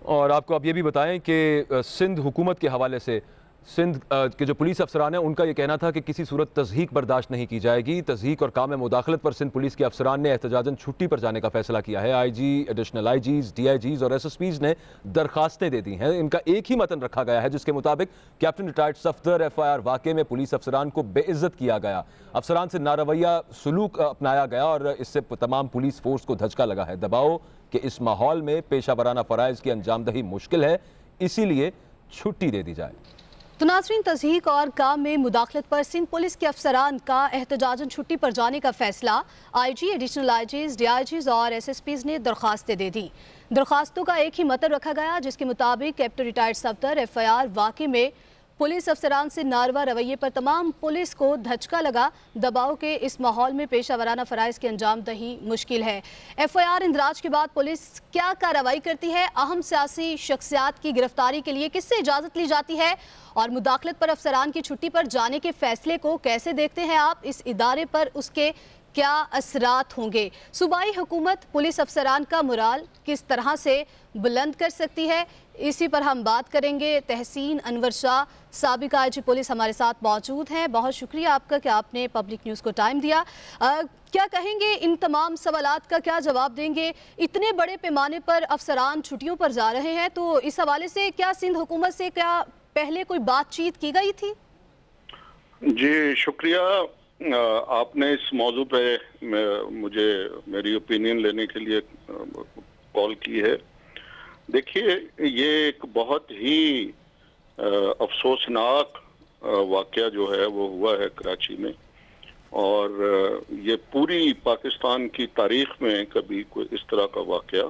اور آپ کو اب یہ بھی بتائیں کہ سندھ حکومت کے حوالے سے سندھ کے جو پولیس افسران ہیں ان کا یہ کہنا تھا کہ کسی صورت تضحیک برداشت نہیں کی جائے گی. تضحیک اور کام میں مداخلت پر سندھ پولیس کے افسران نے احتجاجاً چھٹی پر جانے کا فیصلہ کیا ہے. آئی جی، additional I Gs, D I جیز اور ایس ایس پیز نے درخواستیں دے دی ہیں. ان کا ایک ہی متن رکھا گیا ہے جس کے مطابق captain retired Safdar F I R واقعے میں پولیس افسران کو بے عزت کیا گیا، افسران سے نارویہ سلوک اپنایا گیا اور اس سے تمام پولیس فورس کو دھچکا لگا ہے. دباؤ کہ اس ماحول میں پیشہ ورانہ فرائض کی انجام دہی مشکل ہے، اسی لیے چھٹی دے دی جائے. تو ناظرین، تضحیک اور کام میں مداخلت پر سندھ پولیس کے افسران کا احتجاجاً چھٹی پر جانے کا فیصلہ. آئی جی، additional I Gs, D I جیز اور ایس ایس پیز نے درخواستیں دے دی. درخواستوں کا ایک ہی متن رکھا گیا جس کے مطابق captain retired Safdar F I R واقعے میں پولیس افسران سے ناروا رویے پر تمام پولیس کو دھچکا لگا. دباؤ کے اس ماحول میں پیشہ ورانہ فرائض کی انجام دہی مشکل ہے. ایف آئی آر اندراج کے بعد پولیس کیا کارروائی کرتی ہے، اہم سیاسی شخصیات کی گرفتاری کے لیے کس سے اجازت لی جاتی ہے، اور مداخلت پر افسران کی چھٹی پر جانے کے فیصلے کو کیسے دیکھتے ہیں آپ، اس ادارے پر اس کے کیا اثرات ہوں گے، صوبائی حکومت پولیس افسران کا مورال کس طرح سے بلند کر سکتی ہے، اسی پر ہم بات کریں گے. تحسین انور شاہ، سابق آئی جی پولیس ہمارے ساتھ موجود ہیں. بہت شکریہ آپ کا کہ آپ نے پبلک نیوز کو ٹائم دیا. کیا کہیں گے، ان تمام سوالات کا کیا جواب دیں گے؟ اتنے بڑے پیمانے پر افسران چھٹیوں پر جا رہے ہیں، تو اس حوالے سے کیا سندھ حکومت سے کیا پہلے کوئی بات چیت کی گئی تھی؟ جی شکریہ، آپ نے اس موضوع پہ مجھے میری اوپینین لینے کے لیے کال کی ہے. دیکھیے، یہ ایک بہت ہی افسوسناک واقعہ جو ہے وہ ہوا ہے کراچی میں، اور یہ پوری پاکستان کی تاریخ میں کبھی کوئی اس طرح کا واقعہ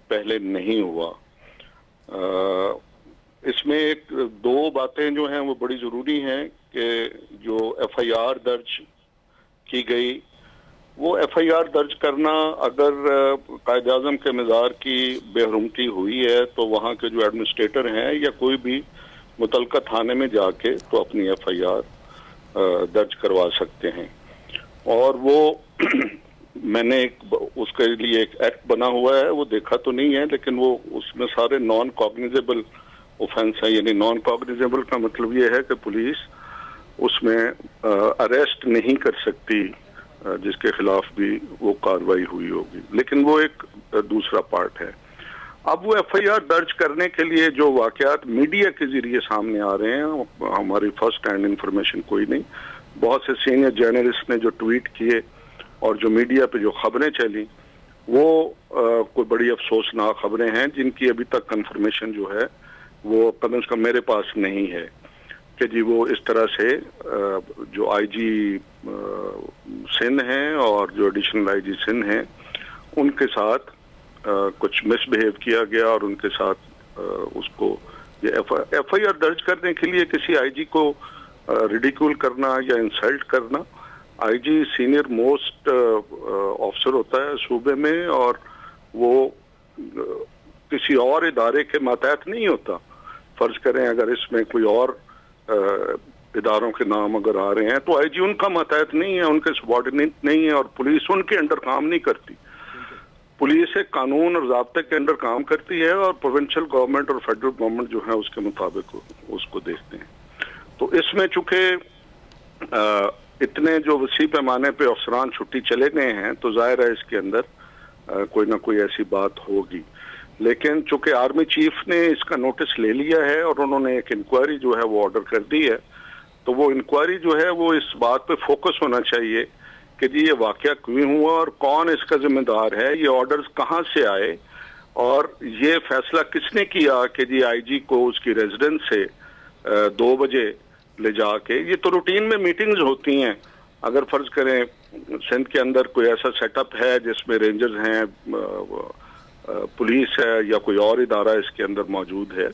پہلے نہیں ہوا. اس میں ایک دو باتیں جو ہیں وہ بڑی ضروری ہیں کہ جو ایف آئی آر درج کی گئی، وہ ایف آئی آر درج کرنا اگر قائد اعظم کے مزار کی بے حرمتی ہوئی ہے تو وہاں کے جو ایڈمنسٹریٹر ہیں یا کوئی بھی متعلقہ تھانے میں جا کے تو اپنی ایف آئی آر درج کروا سکتے ہیں. اور وہ میں نے اس کے لیے ایک ایکٹ بنا ہوا ہے، وہ دیکھا تو نہیں ہے، لیکن وہ اس میں سارے نان کوگنیزیبل اوفینس ہے. یعنی نان کوگنیزیبل کا مطلب یہ ہے کہ پولیس اس میں اریسٹ نہیں کر سکتی جس کے خلاف بھی وہ کاروائی ہوئی ہوگی، لیکن وہ ایک دوسرا پارٹ ہے. اب وہ ایف آئی آر درج کرنے کے لیے جو واقعات میڈیا کے ذریعے سامنے آ رہے ہیں، ہماری فرسٹ ہینڈ انفارمیشن کوئی نہیں، بہت سے سینئر جرنلسٹ نے جو ٹویٹ کیے اور جو میڈیا پہ جو خبریں چلی، وہ کوئی بڑی افسوسناک خبریں ہیں جن کی ابھی تک کنفرمیشن جو ہے وہ کم از کم میرے پاس نہیں ہے کہ جی وہ اس طرح سے جو آئی جی سندھ ہیں اور جو ایڈیشنل آئی جی سندھ ہیں ان کے ساتھ کچھ مس بہیو کیا گیا، اور ان کے ساتھ اس کو یہ ایف آئی آر درج کرنے کے لیے کسی آئی جی کو ریڈیکول کرنا یا انسلٹ کرنا. آئی جی سینئر موسٹ آفیسر ہوتا ہے صوبے میں، اور وہ کسی اور ادارے کے ماتحت نہیں ہوتا. فرض کریں اگر اس میں کوئی اور اداروں کے نام اگر آ رہے ہیں تو آئی جی ان کا ماتحت نہیں ہے، ان کے سبارڈینیٹ نہیں ہے، اور پولیس ان کے انڈر کام نہیں کرتی. پولیس ایک قانون اور ضابطے کے انڈر کام کرتی ہے، اور پروونشل گورنمنٹ اور فیڈرل گورنمنٹ جو ہے اس کے مطابق اس کو دیکھتے ہیں. تو اس میں چونکہ اتنے جو وسیع پیمانے پہ افسران چھٹی چلے گئے ہیں تو ظاہر ہے اس کے اندر کوئی نہ کوئی ایسی بات ہوگی. لیکن چونکہ آرمی چیف نے اس کا نوٹس لے لیا ہے اور انہوں نے ایک انکوائری جو ہے وہ آرڈر کر دی ہے، تو وہ انکوائری جو ہے وہ اس بات پہ فوکس ہونا چاہیے کہ جی یہ واقعہ کیوں ہوا اور کون اس کا ذمہ دار ہے، یہ آرڈرز کہاں سے آئے، اور یہ فیصلہ کس نے کیا کہ جی آئی جی کو اس کی ریزیڈنس سے 2 بجے لے جا کے. یہ تو روٹین میں میٹنگز ہوتی ہیں. اگر فرض کریں سندھ کے اندر کوئی ایسا سیٹ اپ ہے جس میں رینجرز ہیں، پولیس ہے یا کوئی اور ادارہ اس کے اندر موجود ہے،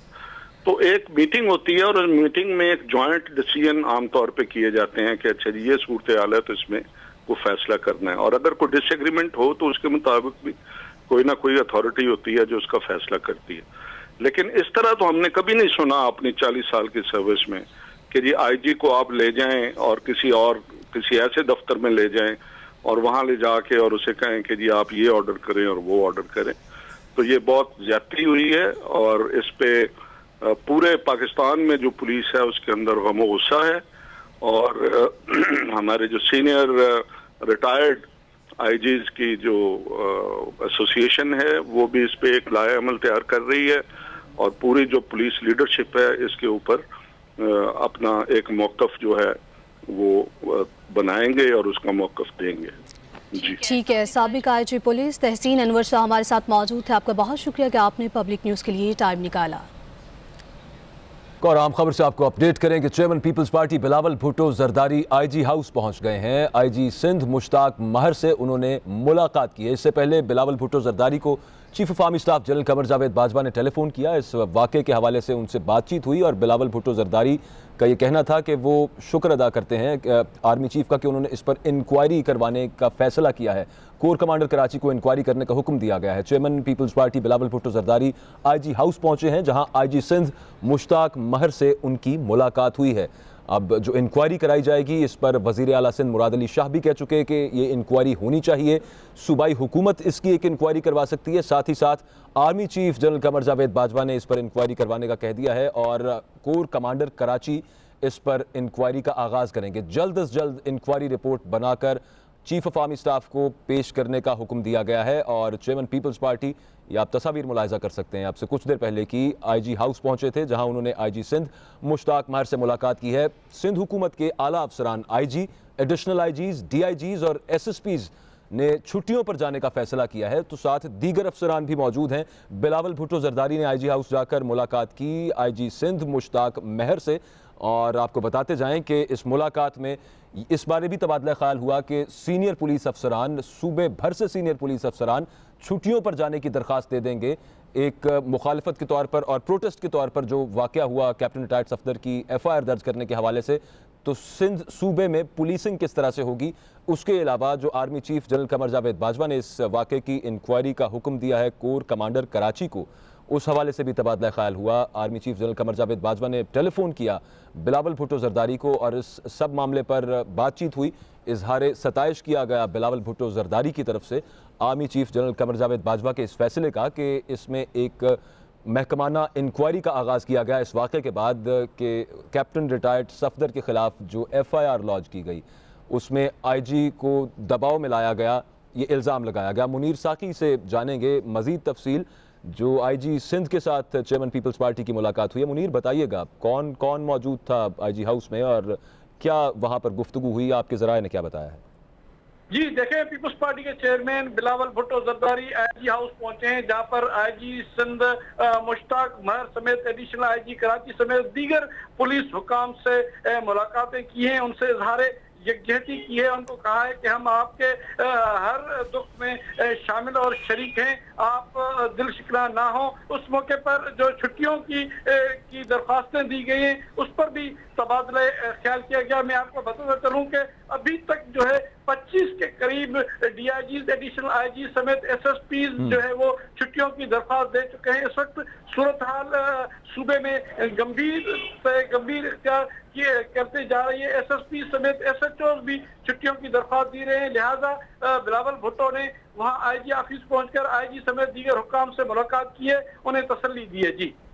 تو ایک میٹنگ ہوتی ہے، اور اس میٹنگ میں ایک جوائنٹ ڈیسیژن عام طور پہ کیے جاتے ہیں کہ اچھا جی یہ صورتحال ہے تو اس میں کو فیصلہ کرنا ہے، اور اگر کوئی ڈس ایگریمنٹ ہو تو اس کے مطابق بھی کوئی نہ کوئی اتھارٹی ہوتی ہے جو اس کا فیصلہ کرتی ہے. لیکن اس طرح تو ہم نے کبھی نہیں سنا اپنی 40 سال کی سروس میں کہ جی آئی جی کو آپ لے جائیں اور کسی ایسے دفتر میں لے جائیں اور وہاں لے جا کے اور اسے کہیں کہ جی آپ یہ آرڈر کریں اور وہ آرڈر کریں. تو یہ بہت زیادتی ہوئی ہے اور اس پہ پورے پاکستان میں جو پولیس ہے اس کے اندر غم و غصہ ہے، اور ہمارے جو سینئر ریٹائرڈ آئی جیز کی جو ایسوسی ایشن ہے وہ بھی اس پہ ایک لائحہ عمل تیار کر رہی ہے، اور پوری جو پولیس لیڈرشپ ہے اس کے اوپر اپنا ایک موقف جو ہے وہ بنائیں گے اور اس کا موقف دیں گے۔ جی ٹھیک ہے، سابق آئی جی پولیس تحسین انور شاہ ہمارے ساتھ موجود تھے، آپ کا بہت شکریہ کہ آپ نے پبلک نیوز کے لیے ٹائم نکالا۔ اور عام خبر سے آپ کو اپڈیٹ کریں کہ chairman People's Party Bilawal Bhutto Zardari I G house پہنچ گئے ہیں۔ آئی جی سندھ مشتاق مہر سے انہوں نے ملاقات کی ہے۔ اس سے پہلے بلاول بھٹو زرداری کو chief of army staff general Qamar Javed Bajwa نے ٹیلی فون کیا۔ اس واقعے کے حوالے سے ان سے بات چیت ہوئی اور بلاول بھٹو زرداری کا یہ کہنا تھا کہ وہ شکر ادا کرتے ہیں آرمی چیف کا کہ انہوں نے اس پر انکوائری کروانے کا فیصلہ کیا ہے۔ کور کمانڈر کراچی کو انکوائری کرنے کا حکم دیا گیا ہے۔ Chairman People's Party Bilawal Bhutto Zardari I G house پہنچے ہیں جہاں آئی جی سندھ مشتاق مہر سے ان کی ملاقات ہوئی ہے۔ اب جو انکوائری کرائی جائے گی اس پر وزیر اعلیٰ سندھ مراد علی شاہ بھی کہہ چکے کہ یہ انکوائری ہونی چاہیے، صوبائی حکومت اس کی ایک انکوائری کروا سکتی ہے، ساتھ ہی ساتھ army chief general Qamar Javed Bajwa نے اس پر انکوائری کروانے کا کہہ دیا ہے اور کور کمانڈر کراچی اس پر انکوائری کا آغاز کریں گے۔ جلد از جلد انکوائری رپورٹ بنا کر چیف آف آرمی سٹاف کو پیش کرنے کا حکم دیا گیا ہے، اور چیئرمین پیپلز پارٹی یہ آپ تصاویر ملاحظہ کر سکتے ہیں، آپ سے کچھ دیر پہلے کی آئی جی ہاؤس پہنچے تھے جہاں انہوں نے آئی جی سندھ مشتاق مہر سے ملاقات کی ہے۔ سندھ حکومت کے اعلیٰ افسران آئی جی، additional I Gs, D I جیز اور ایس ایس پیز نے چھٹیوں پر جانے کا فیصلہ کیا ہے، تو ساتھ دیگر افسران بھی موجود ہیں۔ بلاول بھٹو زرداری نے آئی جی ہاؤس جا کر ملاقات کی آئی جی سندھ مشتاق مہر سے، اور آپ کو بتاتے جائیں کہ اس ملاقات میں اس بارے بھی تبادلہ خیال ہوا کہ سینئر پولیس افسران، صوبے بھر سے سینئر پولیس افسران چھٹیوں پر جانے کی درخواست دے دیں گے۔ ایک مخالفت کے طور پر اور پروٹیسٹ کے طور پر جو واقعہ ہوا کیپٹن ریٹائرڈ صفدر کی ایف آئی آر درج کرنے کے حوالے سے، تو سندھ صوبے میں پولیسنگ کس طرح سے ہوگی، اس کے علاوہ جو army chief general Qamar Javed Bajwa نے اس واقعے کی انکوائری کا حکم دیا ہے کور کمانڈر کراچی کو، اس حوالے سے بھی تبادلہ خیال ہوا۔ Army chief general Qamar Javed Bajwa نے ٹیلی فون کیا بلاول بھٹو زرداری کو اور اس سب معاملے پر بات چیت ہوئی۔ اظہار ستائش کیا گیا بلاول بھٹو زرداری کی طرف سے army chief general Qamar Javed Bajwa کے اس فیصلے کا کہ اس میں ایک محکمانہ انکوائری کا آغاز کیا گیا اس واقعے کے بعد کہ کیپٹن ریٹائرڈ صفدر کے خلاف جو ایف آئی آر لانچ کی گئی اس میں آئی جی کو دباؤ میں لایا گیا، یہ الزام لگایا گیا۔ منیر ساقی سے جانیں گے مزید تفصیل، جو آئی جی سندھ کے ساتھ چیئرمین پیپلز پارٹی کی ملاقات ہوئی ہے۔ منیر بتائیے گا کون کون موجود تھا آئی جی ہاؤس میں اور کیا وہاں پر گفتگو ہوئی، آپ کے ذرائع نے کیا بتایا ہے؟ جی دیکھیں، پیپلز پارٹی کے chairman Bilawal Bhutto Zardari I G house پہنچے ہیں جہاں پر آئی جی سندھ مشتاق مہر سمیت ایڈیشنل آئی جی کراچی سمیت دیگر پولیس حکام سے ملاقاتیں کی ہیں، ان سے اظہار یکجہتی کی ہے، ان کو کہا ہے کہ ہم آپ کے ہر دکھ میں شامل اور شریک ہیں، آپ دل شکنہ نہ ہوں۔ اس موقع پر جو چھٹیوں کی درخواستیں دی گئی ہیں اس پر بھی تبادلہ خیال کیا گیا۔ میں آپ کو بتاتا چلوں کہ ابھی تک جو ہے 25 کے قریب D I Gs, additional I جی سمیت ایس ایس پیز جو ہے وہ چھٹیوں کی درخواست دے چکے ہیں۔ اس وقت صورتحال صوبے میں گمبھیر اختیار کرتے جا رہی ہے۔ ایس ایس پی سمیت ایس ایچ اوز بھی چھٹیوں کی درخواست دی رہے ہیں، لہٰذا بلاول بھٹو نے وہاں آئی جی آفس پہنچ کر آئی جی سمیت دیگر حکام سے ملاقات کی ہے، انہیں تسلی دی ہے۔ جی